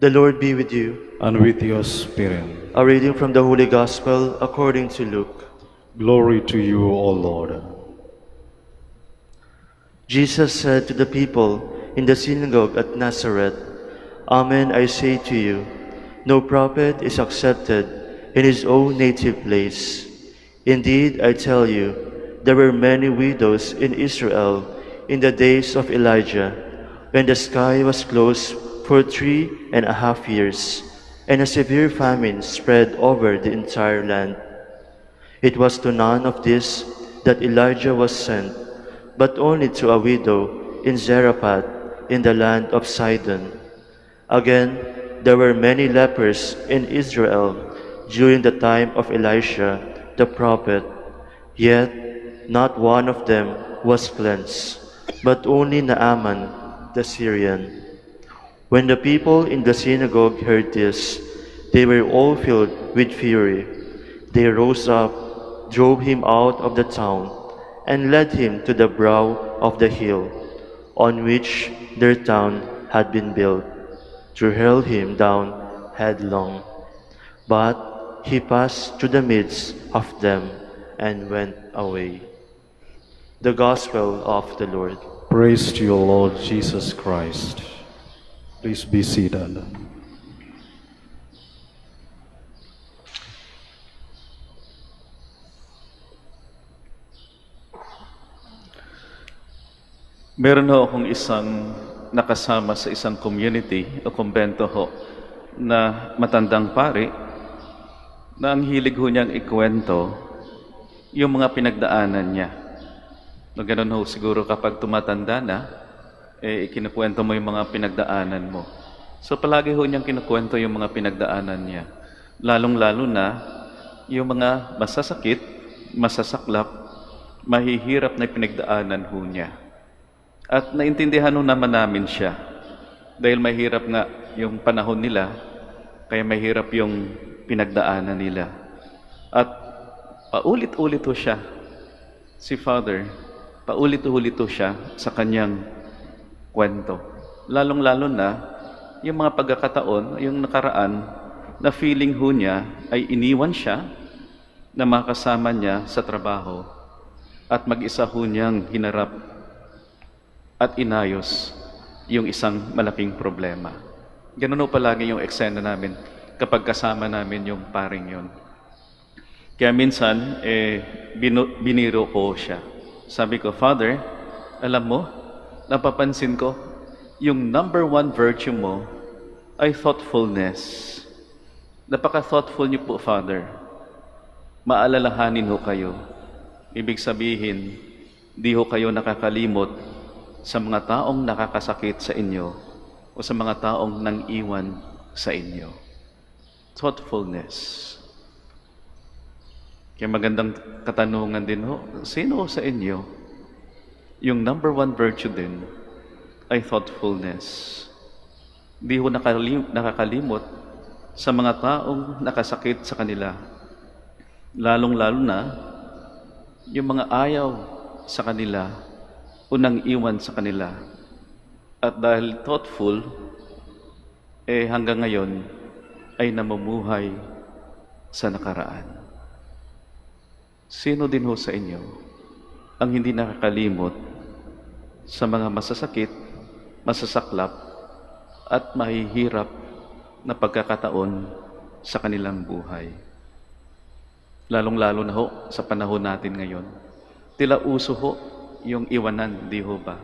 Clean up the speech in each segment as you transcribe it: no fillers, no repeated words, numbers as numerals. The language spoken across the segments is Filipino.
The Lord be with you. And with your spirit. A reading from the Holy Gospel according to Luke. Glory to you, O Lord. Jesus said to the people in the synagogue at Nazareth, Amen, I say to you, no prophet is accepted in his own native place. Indeed, I tell you, there were many widows in Israel in the days of Elijah, when the sky was closed for 3.5 years, and a severe famine spread over the entire land. It was to none of this that Elijah was sent, but only to a widow in Zarephath in the land of Sidon. Again, there were many lepers in Israel during the time of Elisha the prophet, yet not one of them was cleansed, but only Naaman the Syrian. When the people in the synagogue heard this, they were all filled with fury. They rose up, drove him out of the town, and led him to the brow of the hill on which their town had been built, to hurl him down headlong. But he passed through the midst of them and went away. The Gospel of the Lord. Praise to you, Lord Jesus Christ. Please be seated. Meron ho akong isang nakasama sa isang community o kumbento ho na matandang pari na ang hilig ho niyang ikwento yung mga pinagdaanan niya. No, ganun ho siguro kapag tumatanda na, ikinukwento mo yung mga pinagdaanan mo. So palagi ho niyang kinukwento yung mga pinagdaanan niya. Lalong-lalo na yung mga masasakit, masasaklap, mahihirap na pinagdaanan ho niya. At naintindihan ho naman namin siya. Dahil mahirap nga yung panahon nila, kaya mahirap yung pinagdaanan nila. At paulit-ulit ho siya, si Father, paulit-ulit ho siya sa kanyang kwento. Lalong-lalo na yung mga pagkakataon, yung nakaraan, na feeling ho niya ay iniwan siya na makasama niya sa trabaho at mag-isa ho niyang hinarap at inayos yung isang malaking problema. Ganun ho palagi yung eksena namin kapag kasama namin yung paring yun. Kaya minsan, biniro ko siya. Sabi ko, Father, alam mo, napapansin ko, yung number one virtue mo ay thoughtfulness. Napaka-thoughtful niyo po, Father. Maalalahanin ho kayo. Ibig sabihin, di ho kayo nakakalimot sa mga taong nakakasakit sa inyo o sa mga taong nang-iwan sa inyo. Thoughtfulness. Kaya magandang katanungan din ho, sino sa inyo yung number one virtue din ay thoughtfulness? Di ho nakakalimot sa mga taong nakasakit sa kanila. Lalong-lalo na yung mga ayaw sa kanila, unang iwan sa kanila. At dahil thoughtful, hanggang ngayon ay namumuhay sa nakaraan. Sino din ho sa inyo ang hindi nakakalimot sa mga masasakit, masasaklap, at mahihirap na pagkakataon sa kanilang buhay? Lalong-lalo na ho sa panahon natin ngayon. Tila uso ho yung iwanan, di ho ba?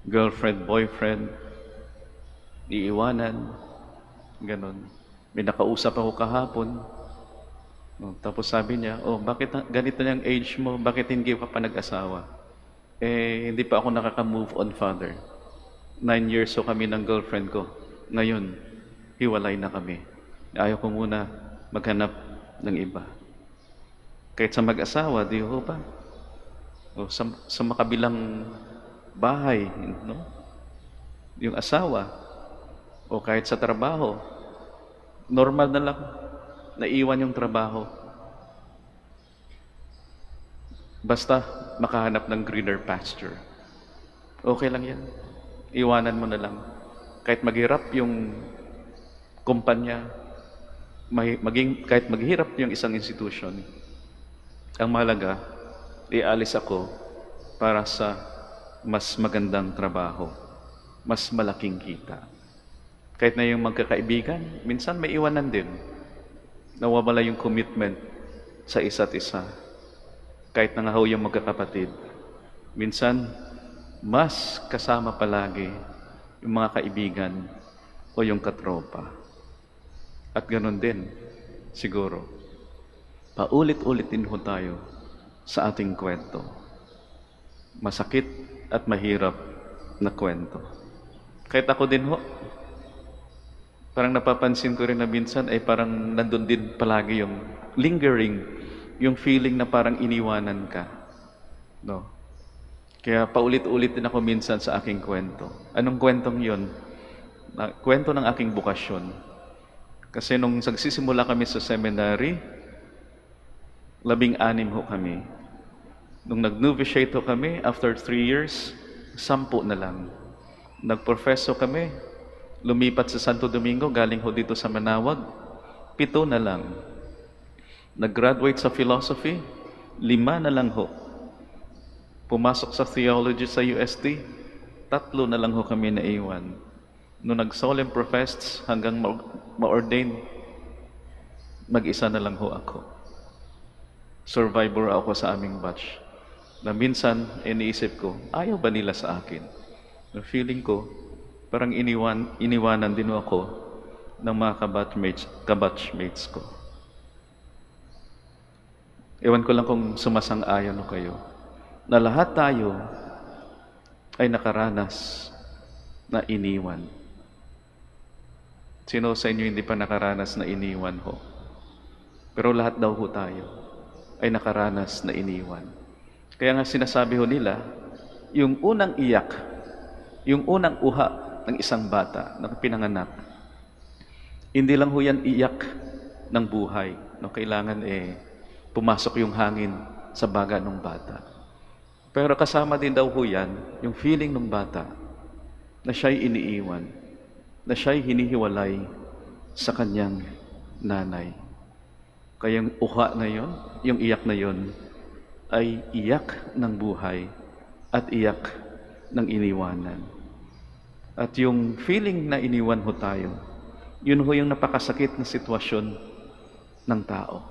Girlfriend, boyfriend, iiwanan, ganon. May nakausap ako kahapon. Tapos sabi niya, bakit ganito yung age mo? Bakit hindi ka pa nag-asawa? Hindi pa ako nakaka-move on, Father. 9 years so kami ng girlfriend ko. Ngayon, hiwalay na kami. Ayaw ko muna maghanap ng iba. Kahit sa mag-asawa, di ho ba? O sa makabilang bahay, no? Yung asawa, o kahit sa trabaho, normal na lang, naiwan yung trabaho. Basta makahanap ng greener pasture. Okay lang yan. Iwanan mo na lang. Kahit maghirap yung kumpanya, kahit maghirap yung isang institution, ang mahalaga, ialis ako para sa mas magandang trabaho, mas malaking kita. Kahit na yung magkakaibigan, minsan may iwanan din. Nawawala yung commitment sa isa't isa. Kahit na nga ho yung magkakapatid, minsan mas kasama palagi yung mga kaibigan o yung katropa. At ganun din, siguro, paulit-ulit din ho tayo sa ating kwento. Masakit at mahirap na kwento. Kahit ako din ho, parang napapansin ko rin na minsan ay parang nandun din palagi yung lingering, yung feeling na parang iniwanan ka. No? Kaya paulit-ulit din ako minsan sa aking kwento. Anong kwentong yun? Kwento ng aking bukasyon. Kasi nung nagsisimula kami sa seminary, 16 ho kami. Nung nag-novitiate ho kami, after 3 years, 10 na lang. Nag-profeso kami, lumipat sa Santo Domingo, galing ho dito sa Manawag, 7 na lang. Nag-graduate sa philosophy, 5 na lang ho. Pumasok sa theology sa UST, 3 na lang ho kami naiwan. Nung nag-solemn professed hanggang ma-ordain, mag-isa na lang ho ako. Survivor ako sa aming batch. Na minsan, iniisip ko, ayaw ba nila sa akin? Na feeling ko, parang iniwanan din ako ng mga kabatchmates ko. Ewan ko lang kung sumasang-ayon o kayo, na lahat tayo ay nakaranas na iniwan. Sino sa inyo hindi pa nakaranas na iniwan ho? Pero lahat daw ho tayo ay nakaranas na iniwan. Kaya nga sinasabi ho nila, yung unang iyak, yung unang uha ng isang bata na pinanganak, hindi lang ho yan iyak ng buhay. No, kailangan pumasok yung hangin sa baga ng bata. Pero kasama din daw ho yan, yung feeling ng bata na siya'y iniiwan, na siya'y hinihiwalay sa kanyang nanay. Kaya yung uha na yon, yung iyak na yon, ay iyak ng buhay at iyak ng iniwanan. At yung feeling na iniwan ho tayo, yun ho yung napakasakit na sitwasyon ng tao.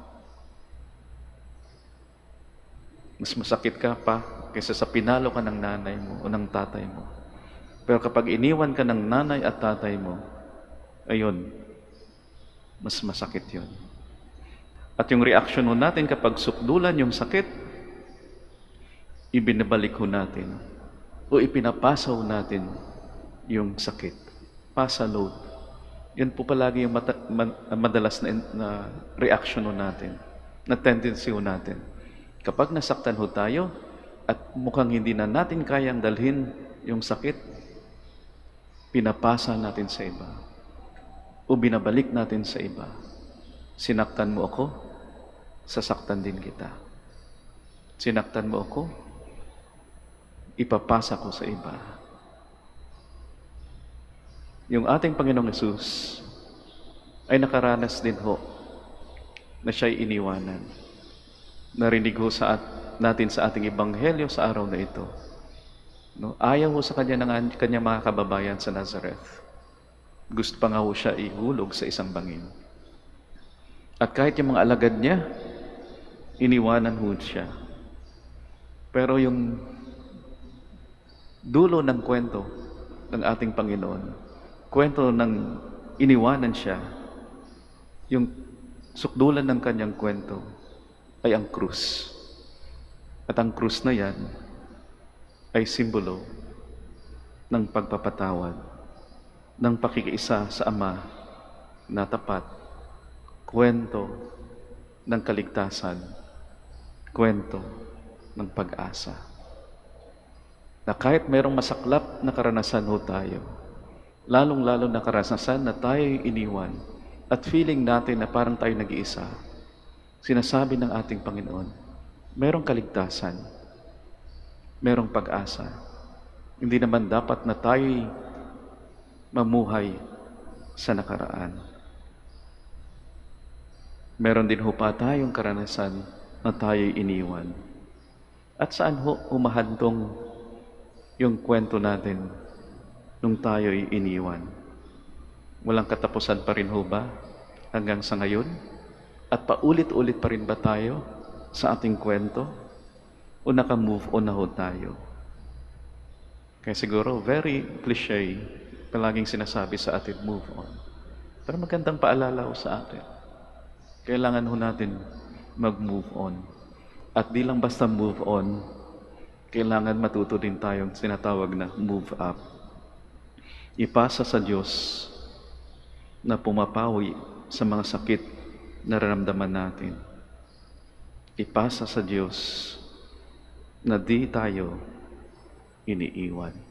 Mas masakit ka pa kaysa sa pinalo ka ng nanay mo o ng tatay mo. Pero kapag iniwan ka ng nanay at tatay mo, ayun, mas masakit yun. At yung reaksyon ho natin kapag sukdulan yung sakit, ibinabalik ho natin o ipinapasaw natin yung sakit. Pasaload. Yan po palagi yung madalas na reaction ho natin, na tendency ho natin. Kapag nasaktan ho tayo at mukhang hindi na natin kayang dalhin yung sakit, pinapasa natin sa iba o binabalik natin sa iba. Sinaktan mo ako, sasaktan din kita. Sinaktan mo ako, ipapasa ko sa iba. Yung ating Panginoong Hesus ay nakaranas din ho na siya'y iniwanan. Narinig ho natin sa ating ebanghelyo sa araw na ito. No, ayaw ho sa kanya ng kanyang mga kababayan sa Nazareth. Gusto pa nga ho siya ihulog sa isang bangin. At kahit yung mga alagad niya, iniwanan ho siya. Pero yung dulo ng kwento ng ating Panginoon, kwento ng iniwanan siya, yung sukdulan ng kanyang kwento ay ang krus. At ang krus na yan ay simbolo ng pagpapatawad, ng pakikiisa sa Ama na tapat, kwento ng kaligtasan, kwento ng pag-asa. Na kahit mayroong masaklap na karanasan ho tayo, lalong-lalo na karanasan na tayo'y iniwan at feeling natin na parang tayo nag-iisa, sinasabi ng ating Panginoon, mayroong kaligtasan, mayroong pag-asa. Hindi naman dapat na tayo'y mamuhay sa nakaraan. Meron din ho pa tayong karanasan na tayo'y iniwan. At saan ho umahantong yung kwento natin nung tayo'y iniwan? Walang katapusan pa rin ho ba hanggang sa ngayon? At paulit-ulit pa rin ba tayo sa ating kwento? O naka-move on na ho tayo? Kaya siguro, very cliche, palaging sinasabi sa atin, move on. Pero magandang paalala ho sa atin. Kailangan ho natin mag-move on. At di lang basta move on, kailangan matuto din tayong sinatawag na move up. Ipasa sa Diyos na pumapawi sa mga sakit na nararamdaman natin. Ipasa sa Diyos na di tayo iniiwan.